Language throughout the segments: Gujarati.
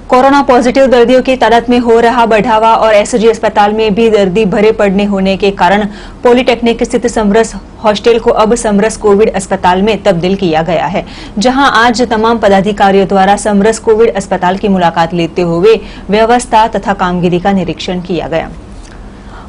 कोरोना पॉजिटिव दर्दियों की तादाद में हो रहा बढ़ावा और एसजी अस्पताल में भी दर्दी भरे पड़ने होने के कारण पॉलिटेक्निक स्थित समरस हॉस्टल को अब समरस कोविड अस्पताल में तब्दील किया गया है, जहां आज तमाम पदाधिकारियों द्वारा समरस कोविड अस्पताल की मुलाकात लेते हुए व्यवस्था तथा कामगिरी का निरीक्षण किया गया।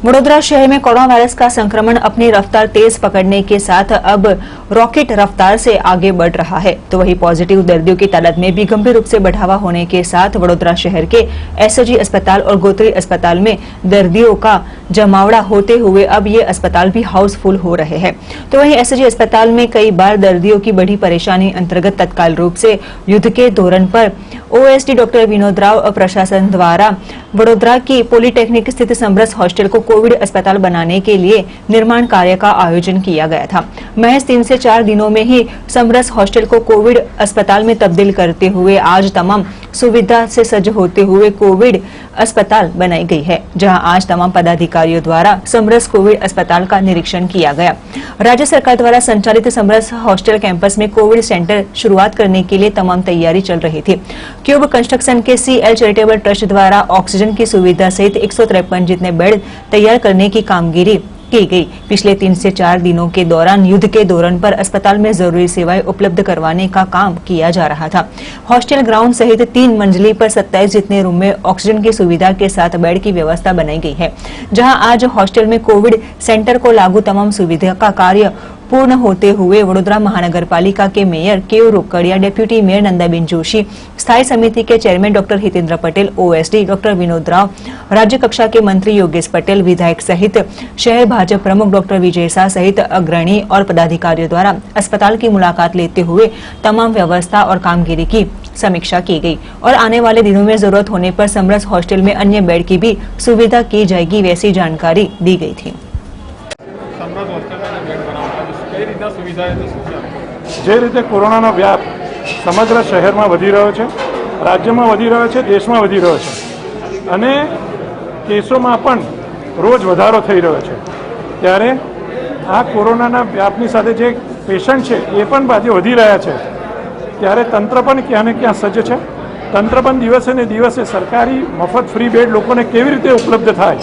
वडोदरा शहर में कोरोना वायरस का संक्रमण अपनी रफ्तार तेज पकड़ने के साथ अब रॉकेट रफ्तार से आगे बढ़ रहा है, तो वही पॉजिटिव दर्दियों की तादाद में भी गंभीर रूप से बढ़ावा होने के साथ वडोदरा शहर के एसजी अस्पताल और गोत्री अस्पताल में दर्दियों का जमावड़ा होते हुए अब ये अस्पताल भी हाउसफुल हो रहे हैं। तो वही एसजी अस्पताल में कई बार दर्दियों की बड़ी परेशानी अंतर्गत तत्काल रूप से युद्ध के दौरान पर ओएसडी डॉक्टर विनोद राव और प्रशासन द्वारा वडोदरा की पॉलिटेक्निक स्थित समरस हॉस्टल को कोविड अस्पताल बनाने के लिए निर्माण कार्य का आयोजन किया गया था। महज 3 से 4 दिनों में ही समरस हॉस्टल को कोविड अस्पताल में तब्दील करते हुए आज तमाम सुविधा से सज्ज होते हुए कोविड अस्पताल बनाई गई है, जहां आज तमाम पदाधिकारियों द्वारा समरस कोविड अस्पताल का निरीक्षण किया गया। राज्य सरकार द्वारा संचालित समरस हॉस्टल कैंपस में कोविड सेंटर शुरुआत करने के लिए तमाम तैयारी चल रही थी। क्यूब कंस्ट्रक्शन के सीएल चैरिटेबल ट्रस्ट द्वारा ऑक्सीजन की सुविधा सहित 153 जितने बेड तैयार करने की कामगिरी की गई। पिछले 3 से 4 दिनों के दौरान युद्ध के दौरान पर अस्पताल में जरूरी सेवाएं उपलब्ध करवाने का काम किया जा रहा था। हॉस्टल ग्राउंड सहित 3 मंजिली पर 27 जितने रूम में ऑक्सीजन की सुविधा के साथ बेड की व्यवस्था बनाई गई है, जहां आज हॉस्टल में कोविड सेंटर को लागू तमाम सुविधा का कार्य पूर्ण होते हुए वडोदरा महानगर पालिका के mayor केयू Rokadia, deputy mayor नंदाबेन Joshi, स्थायी समिति के chairman doctor Hitendra Patel, OSD doctor Vinod Rao, राज्य कक्षा के मंत्री योगेश पटेल, विधायक सहित शहर भाजपा प्रमुख डॉक्टर विजय शाह सहित अग्रणी और पदाधिकारियों द्वारा अस्पताल की मुलाकात लेते हुए तमाम व्यवस्था और कामगिरी की समीक्षा की गई और आने वाले दिनों में जरूरत होने पर समरस हॉस्टल में अन्य बेड की भी सुविधा की जाएगी, वैसी जानकारी दी गई थी। જે રીતે કોરોનાનો વ્યાપ સમગ્ર શહેરમાં વધી રહ્યો છે, રાજ્યમાં વધી રહ્યો છે, દેશમાં વધી રહ્યો છે અને કેસોમાં પણ રોજ વધારો થઈ રહ્યો છે, ત્યારે આ કોરોનાના વ્યાપની સાથે જે પેશન્ટ છે એ પણ પાછે વધી રહ્યા છે, ત્યારે તંત્ર પણ ક્યાં ને ક્યાં સજ્જ છે। તંત્ર પણ દિવસે ને દિવસે સરકારી મફત ફ્રી બેડ લોકોને કેવી રીતે ઉપલબ્ધ થાય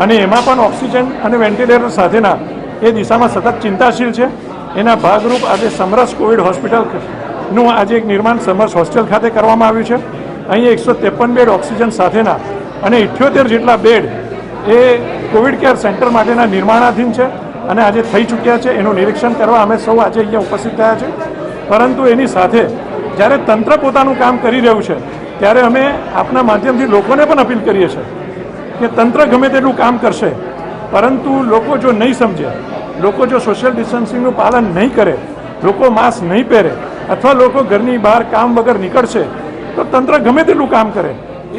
અને એમાં પણ ઓક્સિજન અને વેન્ટિલેટર સાથેના એ દિશામાં સતત ચિંતાશીલ છે। એના ભાગરૂપ આજે સમરસ કોવિડ હોસ્પિટલનું આજે એક નિર્માણ સમરસ હોસ્ટેલ ખાતે કરવામાં આવ્યું છે। અહીં 153 બેડ ઓક્સિજન સાથેના અને 78 જેટલા બેડ એ કોવિડ કેર સેન્ટર માટેના નિર્માણાધીન છે અને આજે થઈ ચૂક્યા છે। એનું નિરીક્ષણ કરવા અમે સૌ આજે અહીંયા ઉપસ્થિત થયા છે, પરંતુ એની સાથે જ્યારે તંત્ર પોતાનું કામ કરી રહ્યું છે ત્યારે અમે આપના માધ્યમથી લોકોને પણ અપીલ કરીએ છીએ કે તંત્ર ગમે તેટલું કામ કરશે, પરંતુ લોકો જો નહીં સમજે, લોકો જો સોશિયલ ડિસ્ટન્સિંગનું પાલન નહીં કરે, લોકો માસ્ક નહીં પહેરે અથવા લોકો ઘરની બહાર કામ વગર નીકળશે તો તંત્ર ગમે તેટલું કામ કરે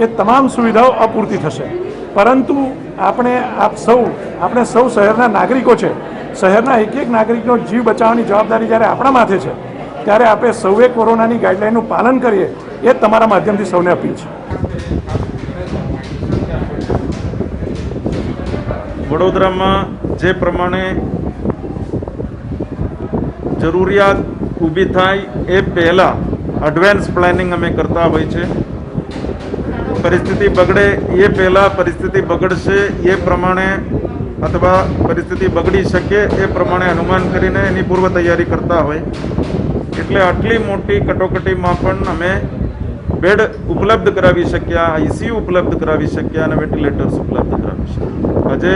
એ તમામ સુવિધાઓ અપૂરતી થશે। પરંતુ આપણે સૌ શહેરના નાગરિકો છે, શહેરના એક નાગરિકનો જીવ બચાવવાની જવાબદારી જ્યારે આપણા માથે છે ત્યારે આપણે સૌએ કોરોનાની ગાઈડલાઈનનું પાલન કરીએ એ તમારા માધ્યમથી સૌને અપીલ છે। વડોદરામાં જે પ્રમાણે જરૂરિયાત ઊભી થાય એ પહેલાં એડવાન્સ પ્લાનિંગ અમે કરતા હોય છે। પરિસ્થિતિ બગડે એ પહેલાં પરિસ્થિતિ બગડશે એ પ્રમાણે અથવા પરિસ્થિતિ બગડી શકે એ પ્રમાણે અનુમાન કરીને એની પૂર્વ તૈયારી કરતા હોય, એટલે આટલી મોટી કટોકટીમાં પણ અમે બેડ ઉપલબ્ધ કરાવી શક્યા, આઈસીયુ ઉપલબ્ધ કરાવી શક્યા અને વેન્ટિલેટર્સ ઉપલબ્ધ કરાવી શક્યા। આજે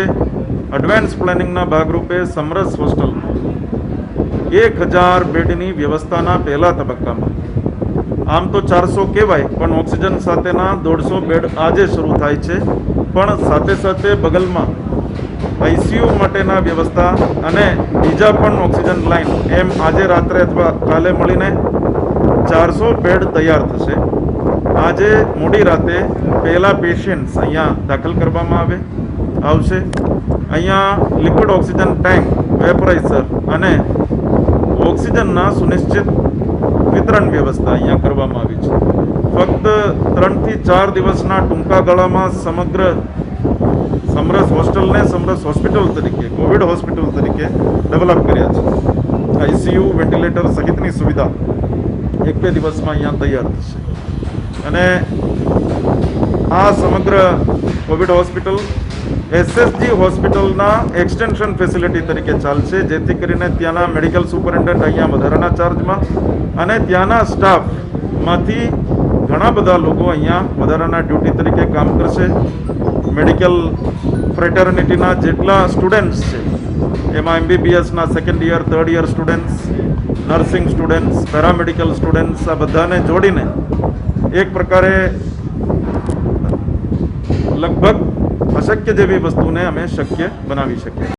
એડવાન્સ પ્લાનિંગના ભાગરૂપે સમરસ હોસ્ટેલ 1000 બેડની વ્યવસ્થાના પહેલા તબક્કામાં, આમ તો 400 કહેવાય પણ ઓક્સિજન સાથેના 150 બેડ આજે શરૂ થાય છે, પણ સાથે સાથે બગલમાં આઈસીયુ માટેના વ્યવસ્થા અને બીજા પણ ઓક્સિજન લાઈન એમ આજે રાત્રે અથવા કાલે મળીને 400 બેડ તૈયાર થશે। આજે મોડી રાતે પહેલા પેશન્ટ્સ અહીંયા દાખલ કરવામાં આવશે। અહીંયા લિક્વિડ ઓક્સિજન ટેન્ક, વેપરાઇઝર અને ઓક્સિજનના સુનિશ્ચિત વિતરણ વ્યવસ્થા અહીંયા કરવામાં આવી છે। ફક્ત 3 થી 4 દિવસના ટૂંકા ગાળામાં સમગ્ર સમરસ હોસ્ટેલને સમરસ હોસ્પિટલ તરીકે, કોવિડ હોસ્પિટલ તરીકે ડેવલપ કર્યા છે। આઈસીયુ, વેન્ટિલેટર સહિતની સુવિધા 1-2 દિવસમાં અહીંયા તૈયાર થશે અને આ સમગ્ર કોવિડ હોસ્પિટલ એસએસજી હોસ્પિટલના એક્સટેન્શન ફેસિલિટી તરીકે ચાલશે, જેથી કરીને ત્યાંના મેડિકલ સુપરિન્ટેન્ડન્ટ અહીંયા વધારાના ચાર્જમાં અને ત્યાંના સ્ટાફમાંથી ઘણા બધા લોકો અહીંયા વધારાના ડ્યુટી તરીકે કામ કરશે. મેડિકલ ફ્રેટર્નિટીના જેટલા સ્ટુડન્ટ્સ છે એમાં એમબીબીએસના second year, third year students, nursing students, paramedical students, આ બધાને જોડીને એક પ્રકારે લગભગ અશક્ય જેવી વસ્તુને અમે શક્ય બનાવી શકીએ.